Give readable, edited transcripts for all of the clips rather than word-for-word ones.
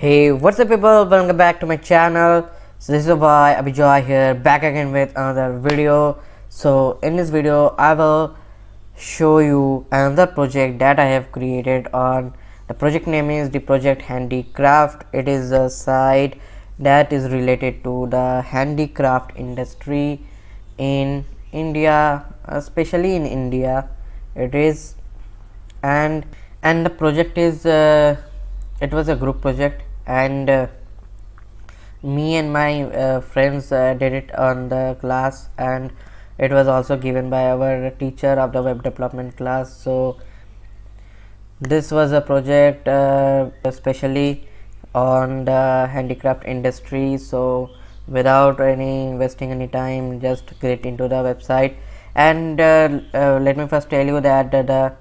Hey, what's up people, welcome back to my channel. So this is your boy Abhijoy here, back again with another video. So in this video I will show you another project that I have created. On the project name is the project Handicraft. It is a site that is related to the handicraft industry in India, especially in India it is. And the project is it was a group project, and me and my friends did it on the class, and it was also given by our teacher of the web development class. So this was a project especially on the handicraft industry. So without any wasting any time, just get into the website. And let me first tell you that the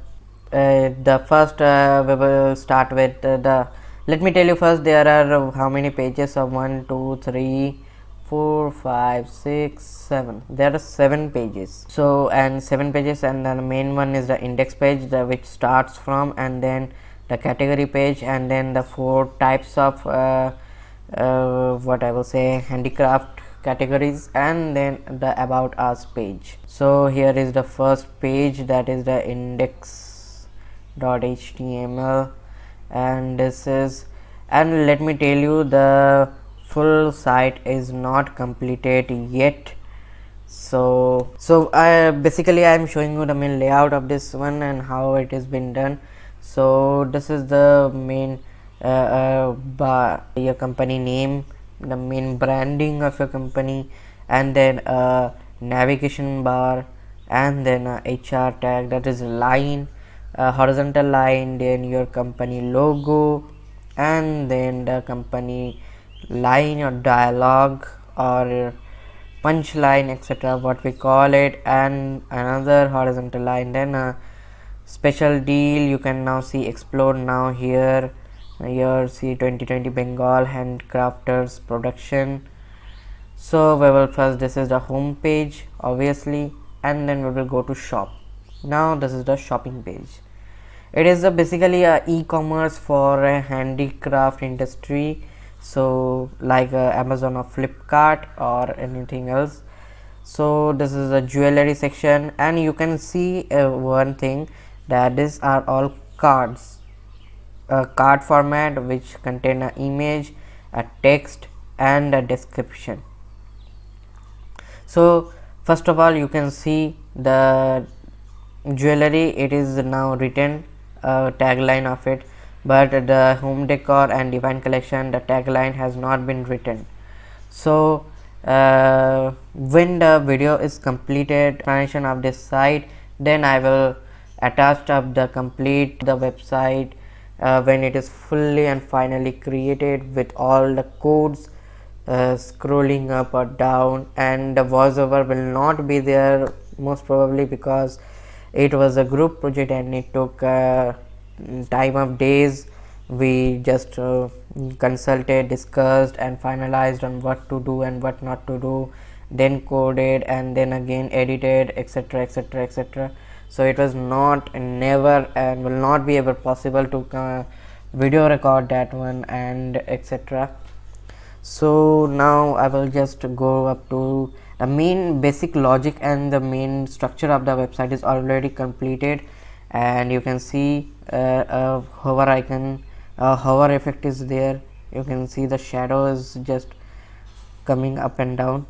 first we will start with the let me tell you first there are how many pages of 1 2 3 4 5 6 7. There are 7 pages. So and 7 pages, and then the main one is the index page, the which starts from, and then the category page, and then the 4 types of what I will say handicraft categories, and then the about us page. So here is the first page, that is the index.html, and this is, and let me tell you, the full site is not completed yet. So I basically I am showing you the main layout of this one and how it has been done. So this is the main bar, your company name, the main branding of your company, and then a navigation bar, and then a HR tag, that is line, a horizontal line, then your company logo, and then the company line or dialogue or punchline, etc., what we call it, and another horizontal line, then a special deal. You can now see explode now here. Here see 2020 Bengal handcrafters production. So we will first, this is the home page obviously, and then we will go to shop. Now this is the shopping page. It is basically a e-commerce for a handicraft industry, so like Amazon or Flipkart or anything else. So this is a jewelry section, and you can see one thing, that these are all cards, a card format which contain an image, a text, and a description. So first of all, you can see the jewelry, it is now written tagline of it, but the home decor and divine collection, the tagline has not been written. So when the video is completed explanation of this site, then I will attach up the complete the website when it is fully and finally created with all the codes scrolling up or down, and the voiceover will not be there most probably because it was a group project and it took time of days. We just consulted, discussed, and finalized on what to do and what not to do, then coded, and then again edited, etc., etc., etc. So it was not, never, and will not be ever possible to video record that one, and etc. So now I will just go up to the main basic logic, and the main structure of the website is already completed, and you can see hover icon, hover effect is there. You can see the shadow is just coming up and down.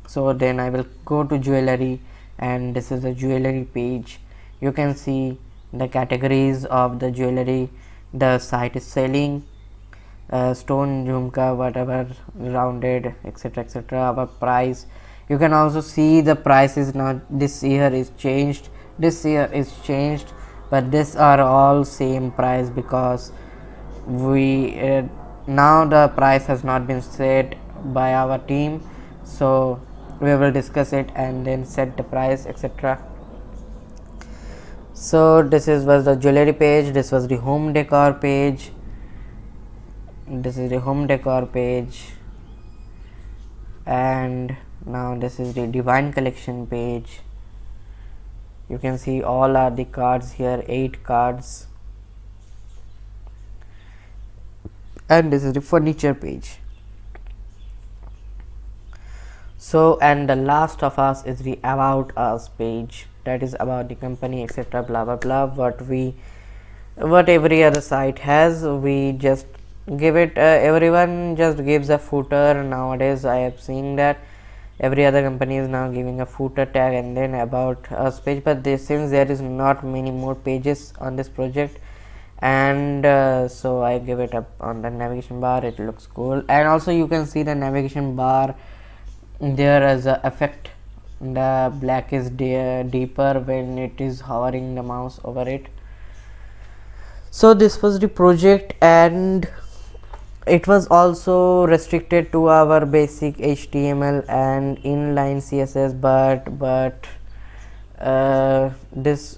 So then I will go to jewelry, and this is the jewelry page. You can see the categories of the jewelry the site is selling, stone, jhumka, whatever, rounded, etc., etc., our price. You can also see the price is not, this year is changed, this year is changed, but these are all same price because we now the price has not been set by our team, so we will discuss it and then set the price, etc. So this was the jewelry page, this was the home decor page, this is the home decor page, and now this is the divine collection page. You can see all are the cards here, 8 cards, and this is the furniture page. So, and the last of us is the about us page, that is about the company, etc., blah blah blah, what every other site has. We just give it, everyone just gives a footer nowadays. I have seen that every other company is now giving a footer tag and then about us page, but this, since there is not many more pages on this project, and so I give it up on the navigation bar. It looks cool, and also you can see the navigation bar there as a effect. The black is deeper when it is hovering the mouse over it. So this was the project, and it was also restricted to our basic HTML and inline CSS, but this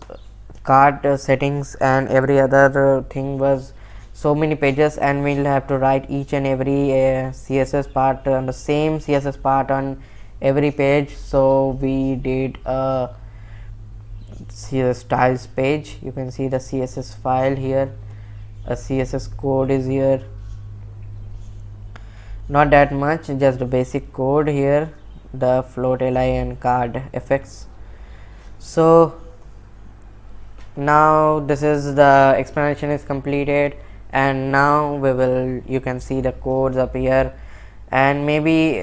card settings and every other thing was so many pages, and we'll have to write each and every CSS part on the same CSS part on every page. So we did a CSS styles page. You can see the CSS file here, a CSS code is here, not that much, just the basic code here, the float li and card effects. So now this is the explanation is completed, and now we will, you can see the codes up here, and maybe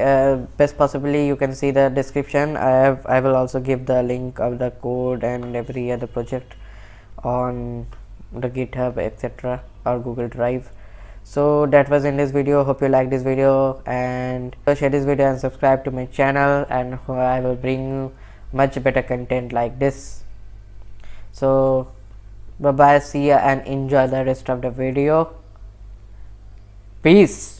best possibly you can see the description. I will also give the link of the code and every other project on the GitHub, etc., or Google Drive. So that was in this video. Hope you like this video, and share this video and subscribe to my channel, and I will bring you much better content like this. So bye bye, see ya, and enjoy the rest of the video. Peace.